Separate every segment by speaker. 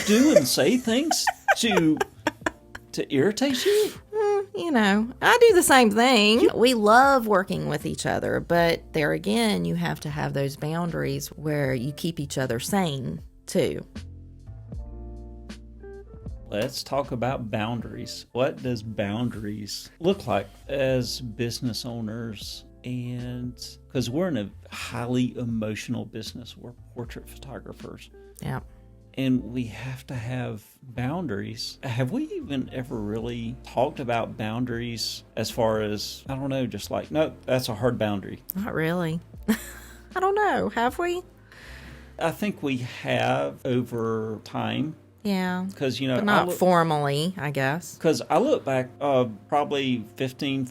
Speaker 1: do and say things to irritate you?
Speaker 2: I do the same thing. We love working with each other, but there again, you have to have those boundaries where you keep each other sane too.
Speaker 1: Let's talk about boundaries. What does boundaries look like as business owners? And because we're in a highly emotional business, we're portrait photographers.
Speaker 2: Yeah.
Speaker 1: And we have to have boundaries. Have we even ever really talked about boundaries as far as, I don't know, just like, no, that's a hard boundary?
Speaker 2: Not really. I don't know. Have we?
Speaker 1: I think we have over time.
Speaker 2: Yeah.
Speaker 1: Because,
Speaker 2: but not formally, I guess.
Speaker 1: Because I look back probably 15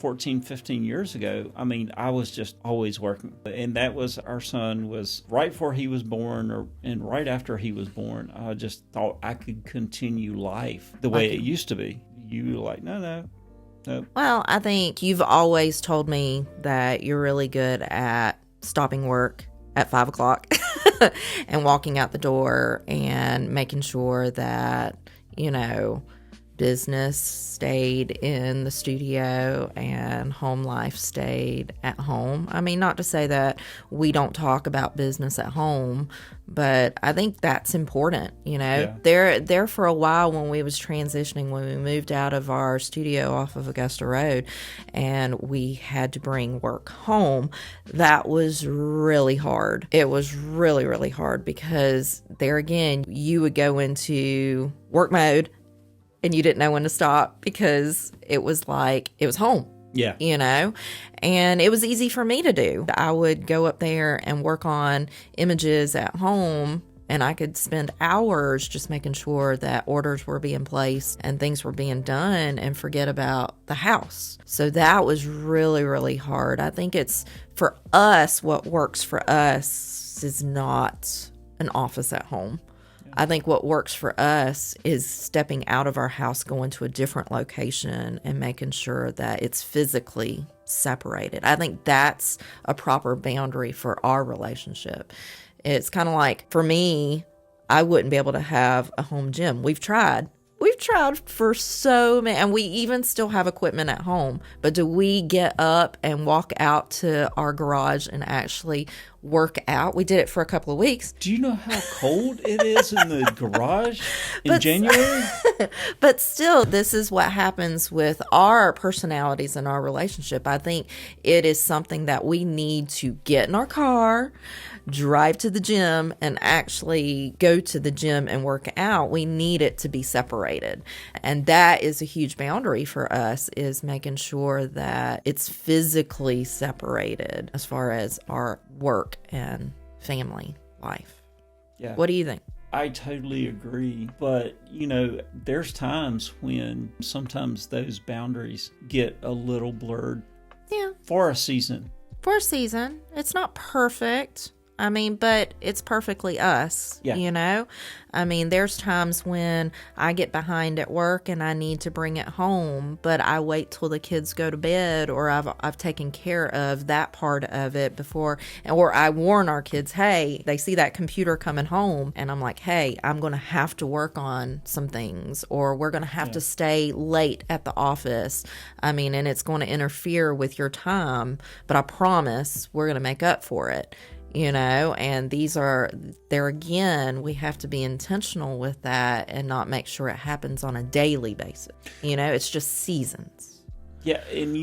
Speaker 1: years ago. I mean, I was just always working. And that was, our son was right before he was born and right after he was born. I just thought I could continue life the way it used to be. You were like, no.
Speaker 2: Well, I think you've always told me that you're really good at stopping work at 5 o'clock and walking out the door and making sure that, business stayed in the studio and home life stayed at home. I mean, not to say that we don't talk about business at home, but I think that's important.
Speaker 1: Yeah.
Speaker 2: There for a while when we was transitioning, when we moved out of our studio off of Augusta Road and we had to bring work home, that was really hard. It was really, really hard because there again, you would go into work mode and you didn't know when to stop because it was like it was home.
Speaker 1: Yeah.
Speaker 2: And it was easy for me to do. I would go up there and work on images at home, and I could spend hours just making sure that orders were being placed and things were being done and forget about the house. So that was really, really hard. I think it's for us, what works for us is not an office at home. I think what works for us is stepping out of our house, going to a different location and making sure that it's physically separated. I think that's a proper boundary for our relationship. It's kind of like, for me, I wouldn't be able to have a home gym. We've tried for so many, and we even still have equipment at home. But do we get up and walk out to our garage and actually work out? We did it for a couple of weeks.
Speaker 1: Do you know how cold it is in the garage in January?
Speaker 2: But still, this is what happens with our personalities and our relationship. I think it is something that we need to get in our car, drive to the gym, and actually go to the gym and work out. We need it to be separated. And that is a huge boundary for us, is making sure that it's physically separated as far as our work and family life.
Speaker 1: Yeah.
Speaker 2: What do you think?
Speaker 1: I totally agree. But, there's times when sometimes those boundaries get a little blurred.
Speaker 2: Yeah.
Speaker 1: For a season.
Speaker 2: For a season. It's not perfect. But it's perfectly us, there's times when I get behind at work and I need to bring it home, but I wait till the kids go to bed, or I've taken care of that part of it before, or I warn our kids, hey, they see that computer coming home, and I'm like, hey, I'm going to have to work on some things, or we're going to have to stay late at the office. And it's going to interfere with your time, but I promise we're going to make up for it. And there again, we have to be intentional with that and not make sure it happens on a daily basis. It's just seasons.
Speaker 1: Yeah. And,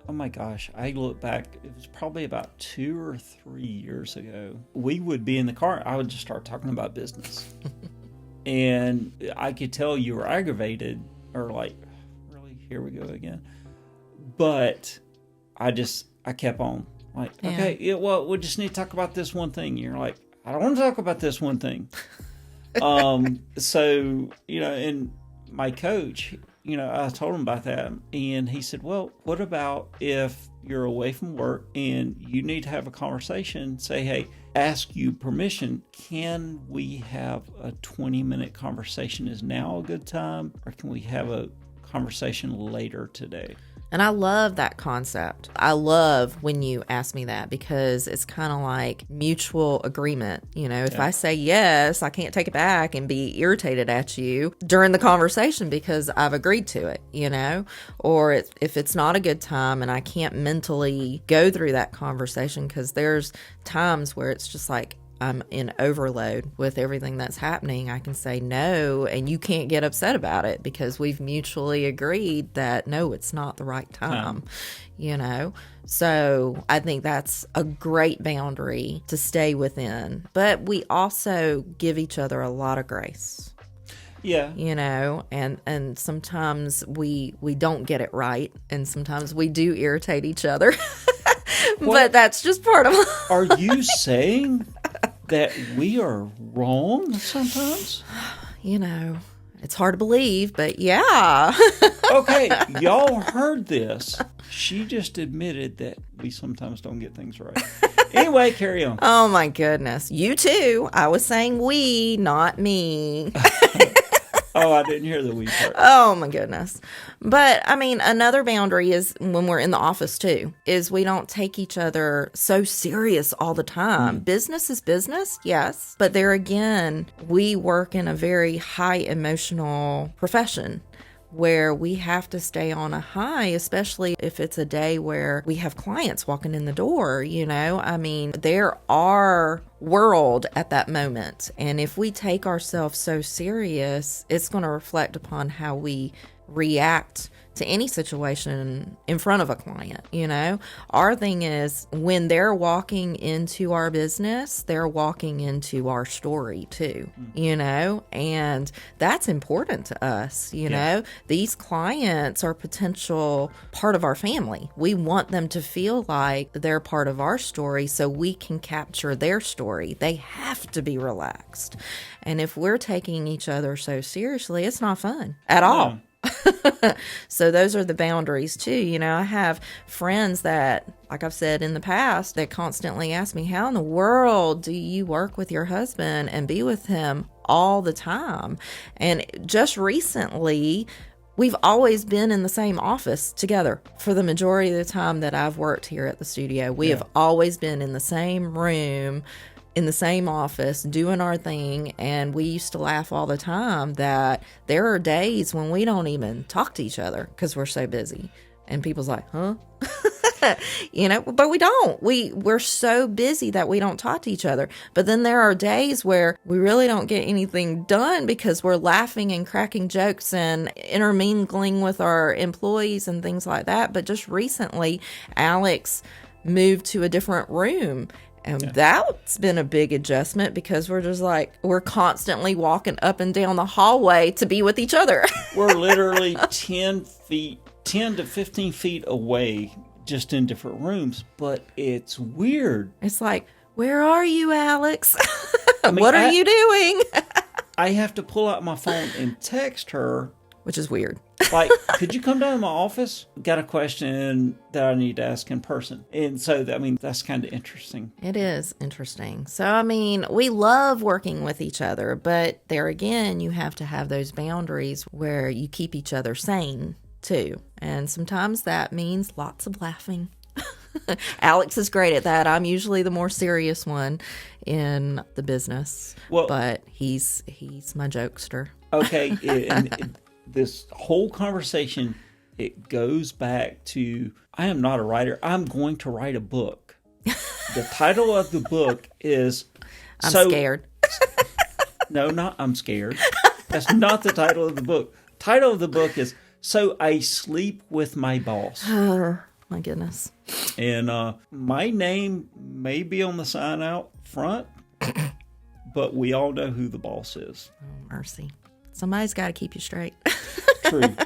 Speaker 1: oh my gosh, I look back, it was probably about 2 or 3 years ago. We would be in the car. I would just start talking about business. And I could tell you were aggravated or like, really, here we go again. But I kept on. Like, okay, we just need to talk about this one thing. You're like, I don't want to talk about this one thing. So, and my coach, I told him about that. And he said, well, what about if you're away from work and you need to have a conversation? Say, hey, ask you permission. Can we have a 20-minute conversation? Is now a good time? Or can we have a conversation later today?
Speaker 2: And I love that concept. I love when you ask me that because it's kind of like mutual agreement. You know, if I say yes, I can't take it back and be irritated at you during the conversation because I've agreed to it, you know? Or if it's not a good time and I can't mentally go through that conversation, because there's times where it's just like, I'm in overload with everything that's happening, I can say no, and you can't get upset about it because we've mutually agreed that no, it's not the right time, you know? So I think that's a great boundary to stay within. But we also give each other a lot of grace.
Speaker 1: Yeah.
Speaker 2: You know, and sometimes we don't get it right, and sometimes we do irritate each other. But that's just part of
Speaker 1: Are you saying that we are wrong sometimes?
Speaker 2: You know, it's hard to believe, but yeah.
Speaker 1: Okay, y'all heard this. She just admitted that we sometimes don't get things right. Anyway, carry on.
Speaker 2: Oh my goodness. You too. I was saying we, not me.
Speaker 1: Oh, I didn't hear the we part.
Speaker 2: Oh my goodness. But I mean, another boundary is when we're in the office too, is we don't take each other so serious all the time. Business is business, yes. But there again, we work in a very high emotional profession where we have to stay on a high, especially if it's a day where we have clients walking in the door, you know? I mean, they're our world at that moment. And if we take ourselves so serious, it's going to reflect upon how we react to any situation in front of a client, you know? Our thing is when they're walking into our business, they're walking into our story too, you know? And that's important to us, you know? These clients are potential part of our family. We want them to feel like they're part of our story so we can capture their story. They have to be relaxed. And if we're taking each other so seriously, it's not fun at all. So those are the boundaries too. You know, I have friends that, like I've said in the past, that constantly ask me, how in the world do you work with your husband and be with him all the time? And just recently, we've always been in the same office together for the majority of the time that I've worked here at the studio. We have always been in the same room, in the same office, doing our thing. And we used to laugh all the time that there are days when we don't even talk to each other because we're so busy. And people's like, huh? You know, but we don't. We're so busy that we don't talk to each other. But then there are days where we really don't get anything done because we're laughing and cracking jokes and intermingling with our employees and things like that. But just recently, Alex moved to a different room. And that's been a big adjustment because we're just like, we're constantly walking up and down the hallway to be with each other.
Speaker 1: We're literally 10 to 15 feet away, just in different rooms. But it's weird.
Speaker 2: It's like, where are you, Alex? What are you doing?
Speaker 1: I have to pull out my phone and text her.
Speaker 2: Which is weird.
Speaker 1: Like, could you come down to my office? Got a question that I need to ask in person. And so, I mean, that's kind of interesting.
Speaker 2: It is interesting. So, I mean, we love working with each other, but there again, you have to have those boundaries where you keep each other sane too. And sometimes that means lots of laughing. Alex is great at that. I'm usually the more serious one in the business, but he's my jokester.
Speaker 1: Okay, and this whole conversation, it goes back to, I am not a writer. I'm going to write a book. The title of the book is...
Speaker 2: I'm scared.
Speaker 1: No, not I'm scared. That's not the title of the book. Title of the book is So I Sleep with My Boss.
Speaker 2: Oh, my goodness.
Speaker 1: And my name may be on the sign out front, but we all know who the boss is.
Speaker 2: Oh, mercy. Somebody's got to keep you straight.
Speaker 1: True.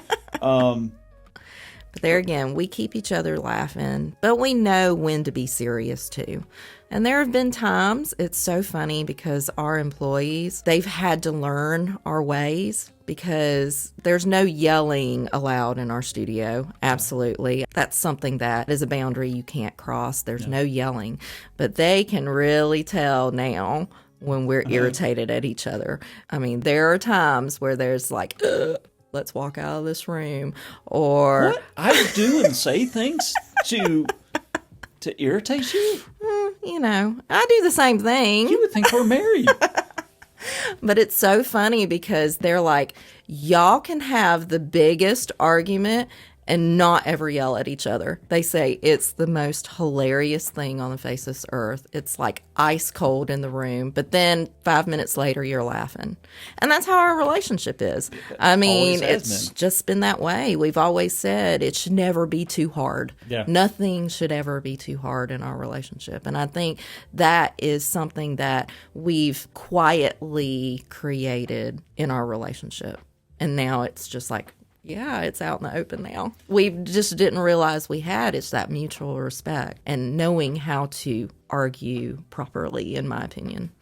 Speaker 2: But there again, we keep each other laughing, but we know when to be serious too. And there have been times, it's so funny because our employees, they've had to learn our ways because there's no yelling allowed in our studio. Absolutely. That's something that is a boundary you can't cross. There's no yelling, but they can really tell now when we're irritated at each other. I mean, there are times where there's like, let's walk out of this room. Or
Speaker 1: what? I do and say things to irritate you?
Speaker 2: you know, I do the same thing.
Speaker 1: You would think we're married.
Speaker 2: But it's so funny because they're like, y'all can have the biggest argument and not ever yell at each other. They say it's the most hilarious thing on the face of this earth. It's like ice cold in the room, but then 5 minutes later you're laughing. And that's how our relationship is. I mean, it's just been that way. We've always said it should never be too hard.
Speaker 1: Yeah.
Speaker 2: Nothing should ever be too hard in our relationship. And I think that is something that we've quietly created in our relationship. And now it's just like, yeah, it's out in the open now. We just didn't realize we had. It's that mutual respect and knowing how to argue properly, in my opinion.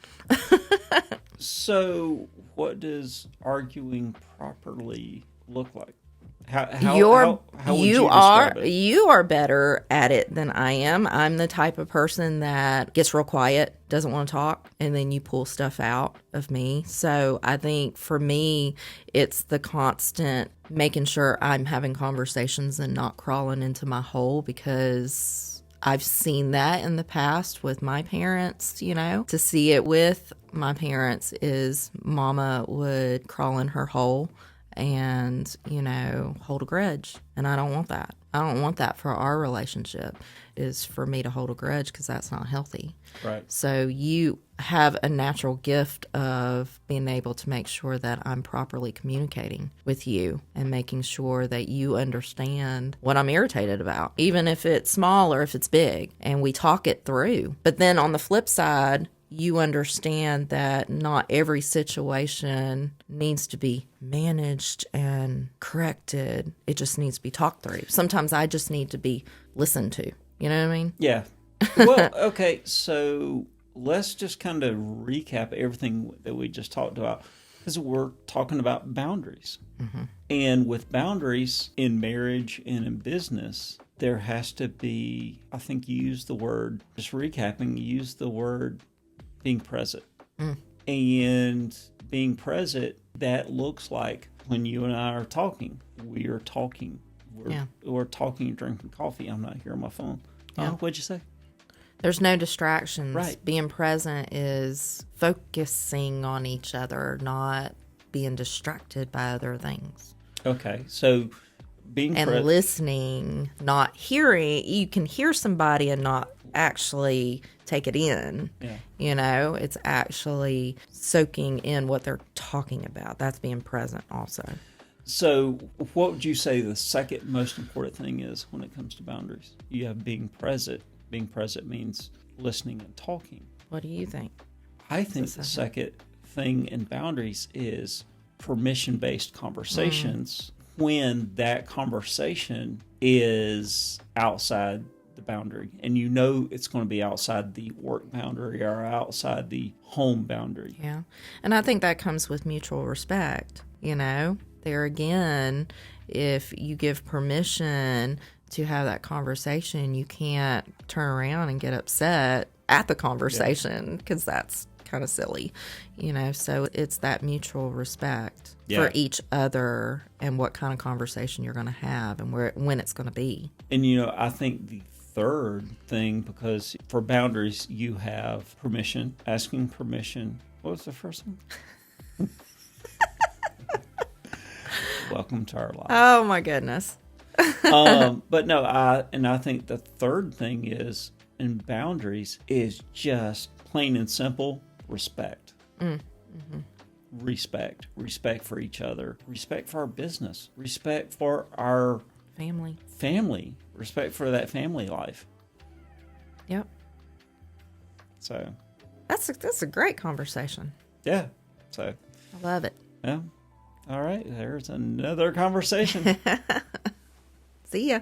Speaker 1: So, what does arguing properly look like? How would you describe it?
Speaker 2: You are better at it than I am. I'm the type of person that gets real quiet, doesn't want to talk, and then you pull stuff out of me. So I think for me, it's the constant making sure I'm having conversations and not crawling into my hole, because I've seen that in the past with my parents, you know. To see it with my parents is Mama would crawl in her hole and, you know, hold a grudge. And I don't want that. I don't want that for our relationship, is for me to hold a grudge, because that's not healthy.
Speaker 1: Right.
Speaker 2: So you have a natural gift of being able to make sure that I'm properly communicating with you and making sure that you understand what I'm irritated about, even if it's small or if it's big, and we talk it through. But then on the flip side, you understand that not every situation needs to be managed and corrected. It just needs to be talked through. Sometimes I just need to be listened to. You know what I mean?
Speaker 1: Yeah. Well, okay, so let's just kind of recap everything that we just talked about, because we're talking about boundaries. Mm-hmm. And with boundaries in marriage and in business, there has to be, I think you used the word, just recapping, you used the word being present. And being present, that looks like when you and I are talking, we are talking. We're talking and drinking coffee. I'm not here on my phone.
Speaker 2: Yeah.
Speaker 1: What'd you say?
Speaker 2: There's no distractions.
Speaker 1: Right.
Speaker 2: Being present is focusing on each other, not being distracted by other things.
Speaker 1: Okay, so being
Speaker 2: and listening, not hearing. You can hear somebody and not actually take it in.
Speaker 1: Yeah.
Speaker 2: You know, it's actually soaking in what they're talking about. That's being present also.
Speaker 1: So what would you say the second most important thing is when it comes to boundaries? You have being present. Being present means listening and talking.
Speaker 2: What do you think?
Speaker 1: I think the second thing in boundaries is permission-based conversations when that conversation is outside the boundary, and you know it's going to be outside the work boundary or outside the home boundary.
Speaker 2: Yeah. And I think that comes with mutual respect. You know, there again, if you give permission to have that conversation, you can't turn around and get upset at the conversation, because that's kind of silly, you know. So it's that mutual respect for each other and what kind of conversation you're going to have and when it's going to be.
Speaker 1: And, you know, I think the third thing, because for boundaries, you have permission, asking permission. What was the first one? Welcome to our life.
Speaker 2: Oh, my goodness.
Speaker 1: But no, I think the third thing is in boundaries is just plain and simple respect. Mm-hmm. Respect for each other, respect for our business, respect for our family, respect for that family life.
Speaker 2: Yep.
Speaker 1: So
Speaker 2: that's a great conversation.
Speaker 1: Yeah. So
Speaker 2: I love it.
Speaker 1: Yeah. All right. There's another conversation.
Speaker 2: See ya.